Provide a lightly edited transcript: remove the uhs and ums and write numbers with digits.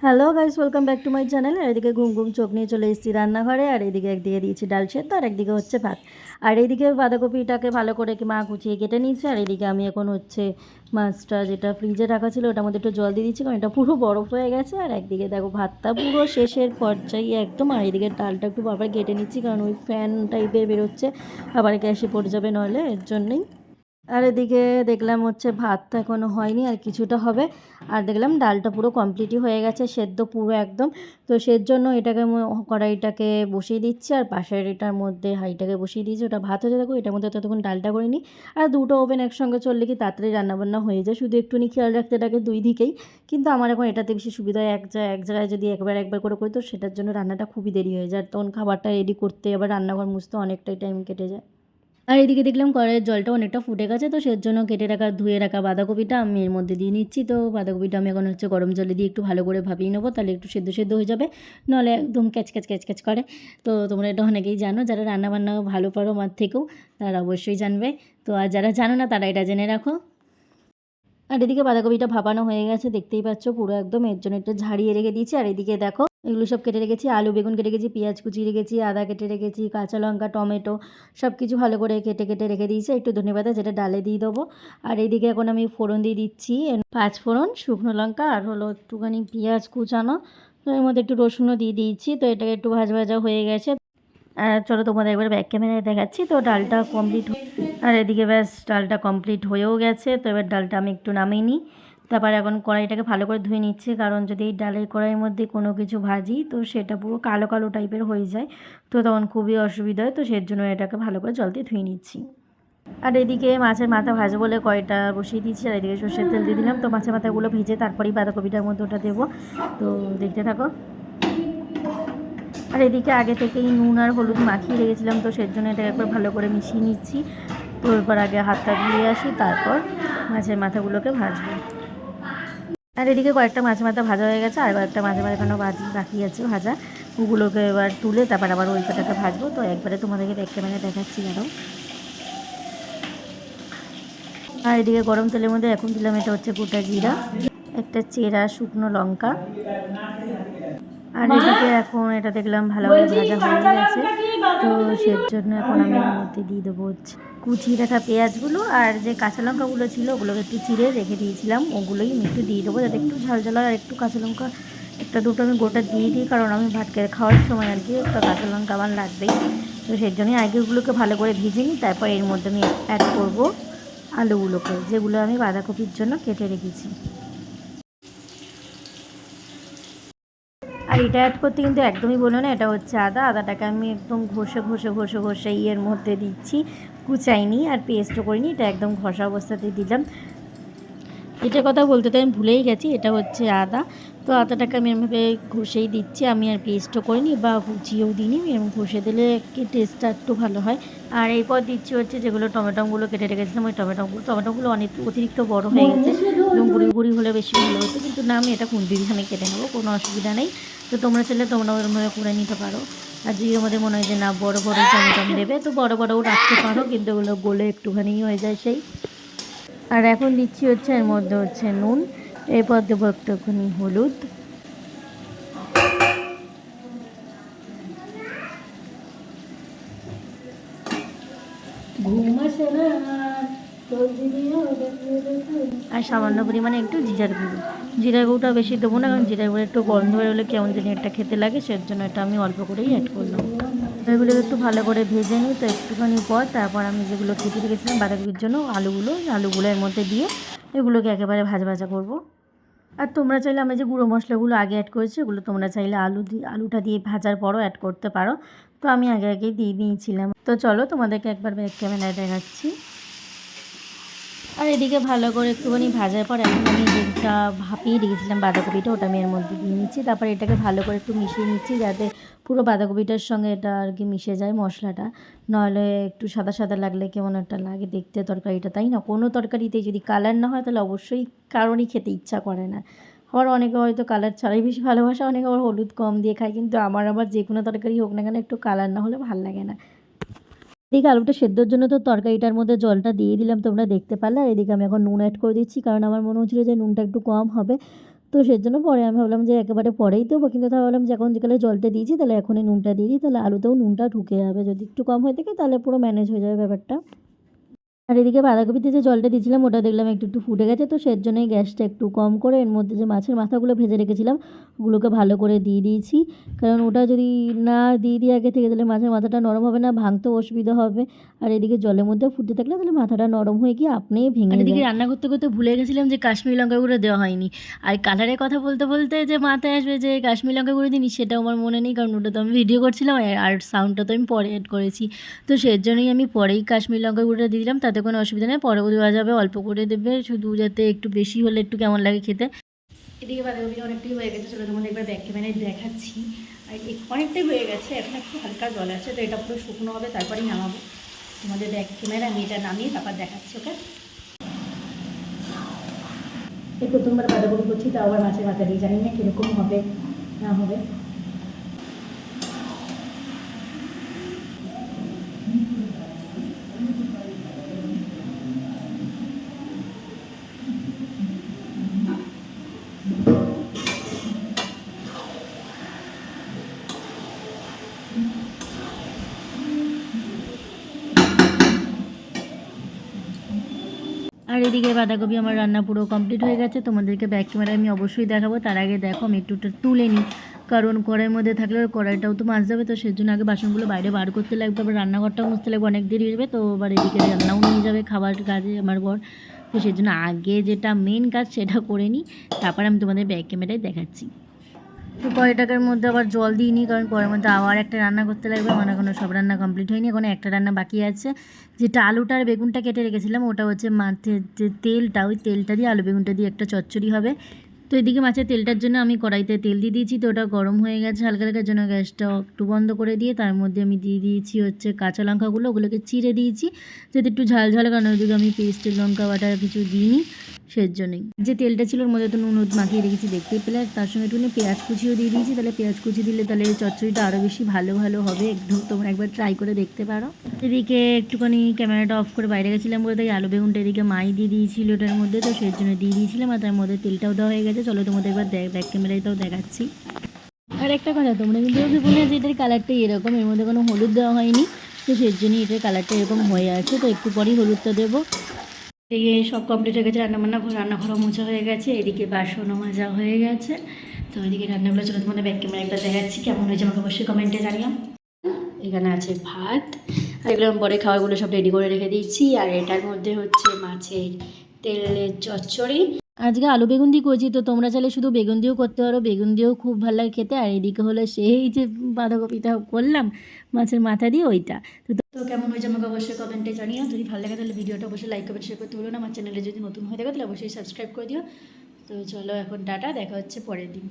Hello guys, welcome back to my channel. আর এদিকে ঘুম ঘুম চোখ নিয়ে চলে এসেছি রান্নাঘরে। আর একদিকে দিয়েছি ডাল সেদ্ধ, আর একদিকে হচ্ছে ভাত। আর এইদিকে বাঁধাকপিটাকে ভালো করে মা কুচিয়ে কেটে নিয়েছে। আর এদিকে আমি এখন হচ্ছে মাছটা যেটা ফ্রিজে রাখা ছিল ওটার মধ্যে একটু জল দিয়ে দিচ্ছি, কারণ এটা পুরো বরফ হয়ে গেছে। আর একদিকে দেখো ভাতটা পুরো শেষের পর্যায়ে একদম। আর এদিকে ডালটা একটু বারবার কেটে নিচ্ছি, কারণ ওই ফ্যান টাইপের বেরোচ্ছে, আবার গ্যাসে পড়ে যাবে নইলে, এর জন্যই। আর এদিকে দেখলাম হচ্ছে ভাতটা এখনও হয়নি, আর কিছুটা হবে। আর দেখলাম ডালটা পুরো কমপ্লিটই হয়ে গেছে, সেদ্ধ পুরো একদম। তো সের জন্য এটাকে কড়াইটাকে বসিয়ে দিচ্ছি, আর পাশের এটার মধ্যে হাঁড়িটাকে বসিয়ে দিয়েছি। ওটা ভাত হতে থাকো, এটার মধ্যে ততক্ষণ ডালটা করে নিই। আর দুটো ওভেন একসঙ্গে চললে কি তাড়াতাড়ি রান্নাবান্না হয়ে যায়, শুধু একটুখানি খেয়াল রাখতে থাকে দুই দিকেই। কিন্তু আমার এখন এটাতে বেশি সুবিধা হয়, এক জায়গায় যদি একবার করে করি তো সেটার জন্য রান্নাটা খুবই দেরি হয়ে যায়। তখন খাবারটা রেডি করতে আবার রান্নাঘর মুছতে অনেকটাই টাইম কেটে যায়। আর এদিকে দেখলাম কড়াইয়ের জলটা অনেকটা ফুটে গেছে, তো সের জন্য কেটে রাখা ধুয়ে রাখা বাঁধাকপিটা আমি এর মধ্যে দিয়ে নিচ্ছি। তো বাঁধাকপিটা আমি এখন হচ্ছে গরম জলে দিয়ে একটু ভালো করে ভাপিয়ে নেবো, তাহলে একটু সেদ্ধ সেদ্ধ হয়ে যাবে, নাহলে একদম ক্যাচ করে। তো তোমরা এটা অনেকেই জানো, যারা রান্নাবান্না ভালো পারো আমার থেকেও, তারা অবশ্যই জানবে। তো আর যারা জানো না তারা এটা জেনে রাখো। আর এদিকে বাঁধাকপিটা ভাপানো হয়ে গেছে, দেখতেই পাচ্ছ পুরো একদম, এর জন্য একটু ঝাড়িয়ে রেখে দিয়েছি। আর এদিকে দেখো এগুলো সব কেটে রেখেছি, আলু বেগুন কেটে রেখেছি, পেঁয়াজ কুচিয়ে রেখেছি, আদা কেটে রেখেছি, কাঁচা লঙ্কা টমেটো সব কিছু ভালো করে কেটে রেখে দিয়েছি। একটু ধনেপাতা যেটা ডালে দিয়ে দেবো। আর এইদিকে এখন আমি ফোড়ন দিয়ে দিচ্ছি, 5 ফোড়ন, শুকনো লঙ্কা, আর হলো একটুখানি পেঁয়াজ কুচানো, তো এর মধ্যে একটু রসুনও দিয়ে দিয়েছি। তো এটাকে একটু ভাজা হয়ে গেছে। আর চলো তোমাদের একবার ব্যাক ক্যামেরায় দেখাচ্ছি। তো ডালটা কমপ্লিট, আর এদিকে ব্যাস ডালটা কমপ্লিট হয়েও গেছে। তো এবার ডালটা আমি একটু নামিয়ে নিই। তারপর এখন কড়াইটাকে ভালো করে ধুয়ে নিচ্ছি, কারণ যদি এই ডালের কড়াইয়ের মধ্যে কোনো কিছু ভাজি তো সেটা পুরো কালো কালো টাইপের হয়ে যায়, তো তখন খুবই অসুবিধা হয়। তো সের জন্য এটাকে ভালো করে জল দিয়ে ধুয়ে নিচ্ছি। আর এদিকে মাছের মাথা ভাজবো বলে কড়াইটা বসিয়ে দিচ্ছি, আর এদিকে সর্ষের তেল দিয়ে দিলাম। তো মাছের মাথাগুলো ভেজে তারপরেই বাঁধাকপিটার মধ্যে ওটা দেবো। তো দেখতে থাকো। আর এদিকে আগে থেকেই নুন আর হলুদ মাখিয়ে রেখেছিলাম, তো সের জন্য এটাকে একবার ভালো করে মিশিয়ে নিচ্ছি। তো এরপর আগে হাতটা ধুয়ে আসি, তারপর মাছের মাথাগুলোকে ভাজবো। আর এদিকে কয়েকটা মাছের মাথা ভাজা হয়ে গেছে, আর কয়েকটা মাছের মাথা এখনও বাকি আছে ভাজা। ওগুলোকে এবার তুলে তারপর আবার ওইটাকে ভাজবো। তো একবারে তোমাদেরকে ব্যাক ক্যামেরায় দেখাচ্ছি আরও। আর এদিকে গরম তেলের মধ্যে এখন দিলাম, এটা হচ্ছে গোটা জিরা, একটা চেরা শুকনো লঙ্কা। আর এদিকে এখন এটা দেখলাম ভালোভাবে ভাজা হয়ে গেছে, তো সের জন্য এখন আমি এর মধ্যে দিয়ে দেবো হচ্ছে কুচিয়ে রাখা পেঁয়াজগুলো, আর যে কাঁচা লঙ্কাগুলো ছিল ওগুলোকে একটু চিড়ে রেখে দিয়েছিলাম, ওগুলোই আমি একটু দিয়ে দেবো, যাতে একটু ঝাল ঝাল। আর একটু কাঁচা লঙ্কা একটা দুটো আমি গোটা দিয়ে দিই, কারণ আমি ভাত খাওয়ার সময় আর কি একটা কাঁচা লঙ্কা আমার লাগবেই। তো সেই জন্যই আগে ওগুলোকে ভালো করে ভেজে নিই, তারপর এর মধ্যে আমি অ্যাড করবো আলুগুলোকে, যেগুলো আমি বাঁধাকপির জন্য কেটে রেখেছি। আর এটা অ্যাড করতে কিন্তু একদমই বলো না, এটা হচ্ছে আদাটাকে আমি একদম ঘষে ইয়ের মধ্যে দিচ্ছি, কুচাইনি আর পেস্টও করিনি, এটা একদম ঘষা অবস্থাতেই দিলাম। এটার কথা বলতে তো আমি ভুলেই গেছি, এটা হচ্ছে আদা। তো আদাটাকে আমি এভাবে ঘষেই দিচ্ছি, আমি আর পেস্টও করিনি বা কুচিয়েও দিইনি, এরকম ঘষে দিলে কি টেস্টটা একটু ভালো হয়। আর এরপর দিচ্ছি হচ্ছে যেগুলো টমেটোগুলো কেটে রেখেছিলাম, ওই টমেটোগুলো অনেক অতিরিক্ত বড় হয়ে গেছে, এবং গুঁড়ি হলে বেশি ভালো হতো, কিন্তু না, আমি এটা খুন্তি দিয়ে আমি কেটে নেবো, কোনো অসুবিধা নেই। তো তোমরা চাইলে তোমরা ওরমভাবে করে নিতে পারো। আর যদি আমাদের মনে হয় যে না বড় টমেটো দেবে, তো বড়ও রাখতে পারো, কিন্তু ওগুলো গলে একটুখানি হয়ে যায় সেই। আর এখন দিচ্ছি হচ্ছে এর মধ্যে হচ্ছে নুন, এরপর দেবো একটুখানি হলুদ, আর সামান্য পরিমাণে একটু জিরার গুঁড়োটা বেশি দেবো না, কারণ জিরার গুঁড়ো একটু গন্ধ বেরোলে কেমন জানি একটা খেতে লাগে, সের জন্য এটা আমি অল্প করেই অ্যাড করলাম। এগুলোকে একটু ভালো করে ভেজে নিই। তো একটুখানি পর তারপর আমি যেগুলো কেটে রেখেছিলাম বাঁধাকপির জন্য আলুগুলো এর মধ্যে দিয়ে এগুলোকে একেবারে ভাজা করবো। আর তোমরা চাইলে আমি যে গুঁড়ো মশলাগুলো আগে অ্যাড করেছি ওগুলো তোমরা চাইলে আলুটা দিয়ে ভাজার পরও অ্যাড করতে পারো। তো আমি আগেই দিয়ে দিয়েছিলাম। তো চলো তোমাদেরকে একবার ব্যাক ক্যামেরায় দেখাচ্ছি। আর এদিকে ভালো করে একটুখানি ভাজার পর এখন আমি যেটা ভাপিয়ে রেখেছিলাম বাঁধাকপিটা, ওটা আমি এর মধ্যে দিয়ে নিচ্ছি। তারপর এটাকে ভালো করে একটু মিশিয়ে নিচ্ছি, যাতে পুরো বাঁধাকপিটার সঙ্গে এটা আর কি মিশে যায় মশলাটা, নাহলে একটু সাদা সাদা লাগলে কেমন একটা লাগে দেখতে তরকারিটা, তাই না? কোনো তরকারিতে যদি কালার না হয় তাহলে অবশ্যই কারোরই খেতে ইচ্ছা করে না। আবার অনেকে হয়তো কালার ছাড়াই বেশি ভালোবাসে, অনেকে আবার হলুদ কম দিয়ে খায়, কিন্তু আবার যে কোনো তরকারি হোক না কেন একটু কালার না হলে ভালো লাগে না। এদিকে আলুটা সেদ্ধর জন্য তো তরকারিটার মধ্যে জলটা দিয়ে দিলাম, তোমরা দেখতে পারলে। আর এদিকে আমি এখন নুন অ্যাড করে দিচ্ছি, কারণ আমার মনে হচ্ছিলো যে নুনটা একটু কম হবে। তো সেজন্য পরে আমি ভাবলাম যে একেবারে পরেই দেবো, কিন্তু তাহলে ভাবলাম যে এখন যেকালে জলটা দিয়েছি তাহলে এখনই নুনটা দিয়ে দিই, তাহলে আলুতেও নুনটা ঢুকে যাবে। যদি একটু কম হয়ে থাকে তাহলে পুরো ম্যানেজ হয়ে যাবে ব্যাপারটা। আর এদিকে বাঁধাকপিতে যে জলটা দিয়েছিলাম ওটা দেখলাম একটু একটু ফুটে গেছে, তো সের জন্যই গ্যাসটা একটু কম করে এর মধ্যে যে মাছের মাথাগুলো ভেজে রেখেছিলাম ওগুলোকে ভালো করে দিয়ে দিয়েছি। কারণ ওটা যদি না দিয়ে দিই আগে থেকে তাহলে মাছের মাথাটা নরম হবে না, ভাঙতেও অসুবিধা হবে। আর এদিকে জলের মধ্যে ফুটতে থাকলে তাহলে মাথাটা নরম হয়ে গিয়ে আপনিই ভেঙে যায়। এদিকে রান্না করতে করতে ভুলে গেছিলাম যে কাশ্মীরি লঙ্কা গুঁড়ো দেওয়া হয়নি। আর কালারের কথা বলতে বলতে যে মাথায় আসবে যে কাশ্মীরি লঙ্কা গুঁড়ো দিইনি, সেটাও আমার মনে নেই, কারণ ওটা তো আমি ভিডিও করছিলাম আর সাউন্ডটা তো আমি পরে অ্যাড করেছি। তো সেই জন্যই আমি পরেই কাশ্মীরি লঙ্কা গুঁড়োটা দিয়ে দিলাম, তাতে কোনো অসুবিধা নেই, পরেও দেওয়া যাবে, অল্প করে দেবে, শুধু যাতে একটু বেশি হলে একটু কেমন লাগে খেতে। এদিকে বাঁধাকপিটা অনেকটাই হয়ে গেছে, চলো তোমাদের একবার ব্যাক ক্যামেরায় দেখাচ্ছি। আর অনেকটাই হয়ে গেছে, এখন একটু হালকা জল আছে, তো এটা পুরো শুকনো হবে তারপরেই নামাবো। তোমাদের ব্যাক ক্যামেরা আমি এটা নামিয়ে তারপর দেখাচ্ছি। ওকে, এই প্রথমবার বাঁধাকপি করছি, তাও আবার মাছের মাথা দিয়ে, জানি না কীরকম হবে না হবে। আর এদিকে বাঁধাকপি আমার রান্না পুরো কমপ্লিট হয়ে গেছে, তোমাদেরকে ব্যাক ক্যামেরায় আমি অবশ্যই দেখাবো। তার আগে দেখো আমি একটুটা তুলে নিই, কারণ কড়াইয়ের মধ্যে থাকলে কড়াইটাও তো মাছ যাবে, তো সেজন্য আগে বাসনগুলো বাইরে বার করতে লাগবে, আবার রান্নাঘরটাও মুছতে লাগবে, অনেক দেরি হয়ে যাবে। তো আবার এদিকে রান্নাও নিয়ে যাবে খাবার কাজে আমার বর, তো সেজন্য আগে যেটা মেন কাজ সেটা করে নিই, তারপর আমি তোমাদের ব্যাক ক্যামেরায় দেখাচ্ছি। তো কড়াইটার মধ্যে আবার জল দিইনি, কারণ কড়াইয়ের মধ্যে আবার একটা রান্না করতে লাগবে, আমার এখনো সব রান্না কমপ্লিট হয়নি, এখন একটা রান্না বাকি আছে। যেটা আলুটা আর বেগুনটা কেটে রেখেছিলাম ওটা হচ্ছে মাছের যে তেলটা, ওই তেলটা দিয়ে আলু বেগুনটা দিয়ে একটা চচ্চড়ি হবে। তো এদিকে মাছের তেলটার জন্য আমি কড়াইতে তেল দিয়ে দিয়েছি, তো ওটা গরম হয়ে গেছে হালকা হালকার জন্য গ্যাসটা একটু বন্ধ করে দিয়ে তার মধ্যে আমি দিয়ে দিয়েছি হচ্ছে কাঁচা লঙ্কাগুলো, ওগুলোকে চিড়ে দিয়েছি যাতে একটু ঝাল ঝাল, কারণ ওইদিকে আমি পেস্টের লঙ্কা বাটা কিছু দিইনি, সেই জন্যই। যে তেলটা ছিল ওর মধ্যে তো নুন মাখিয়ে রেখেছি দেখতেই পেলে, তার সঙ্গে একটু পেঁয়াজ কুচিও দিয়ে দিয়েছি, তাহলে পেঁয়াজ কুচি দিলে তাহলে চচ্চড়িটা আরও বেশি ভালো ভালো হবে, একদম তোমরা একবার ট্রাই করে দেখতে পারো। এদিকে একটুখানি ক্যামেরাটা অফ করে বাইরে গেছিলাম বলে তাই আলু বেগুনটা এদিকে মাই দিয়ে দিয়েছিল ওটার মধ্যে, তো সেই জন্য দিয়ে দিয়েছিলাম, আর তার মধ্যে তেলটাও দেওয়া হয়ে গেছে। চলো তোমাদের একবার ব্যাক ক্যামেরাটাও দেখাচ্ছি। আর একটা কথা, তোমরা কিন্তু বলে যে এটার কালারটা এরকম, এর মধ্যে কোনো হলুদ দেওয়া হয়নি, তো সেই জন্যই এটার কালারটা এরকম হয়ে আছে, তো একটু পরেই হলুদটা দেবো। এদিকে সব কমপ্লিট হয়ে গেছে, রান্নাঘরও মোছা হয়ে গেছে, এদিকে বাসনও মাজা হয়ে গেছে। তো এদিকে রান্নাগুলো চলো তোমাদের ব্যাক ক্যামেরা একবার দেখাচ্ছি, কেমন হয়েছে আমাকে অবশ্যই কমেন্টে জানিও। এখানে আছে ভাত, আর এগুলো পরে খাবারগুলো সব রেডি করে রেখে দিয়েছি, আর এটার মধ্যে হচ্ছে মাছের তেলের চচ্চড়ি। আজকে আলু বেগুন দিয়ে করছি, তো তোমরা চাইলে শুধু বেগুন দিয়েও করতে পারো, বেগুন দিয়েও খুব ভালো লাগে খেতে। আর এদিকে হলো সেই যে বাঁধাকপিটা করলাম মাছের মাথা দিয়ে, ওইটা। তো কেমন হয়েছে আমাকে অবশ্যই কমেন্টে জানিও। যদি ভালো লাগে তাহলে ভিডিওটা অবশ্যই লাইক কমেন্ট শেয়ার করতে ভুলো না। আমার চ্যানেলে যদি নতুন হয়ে থাকে তাহলে অবশ্যই সাবস্ক্রাইব করে দিও। তো চলো এখন টাটা, দেখা হচ্ছে পরের দিন।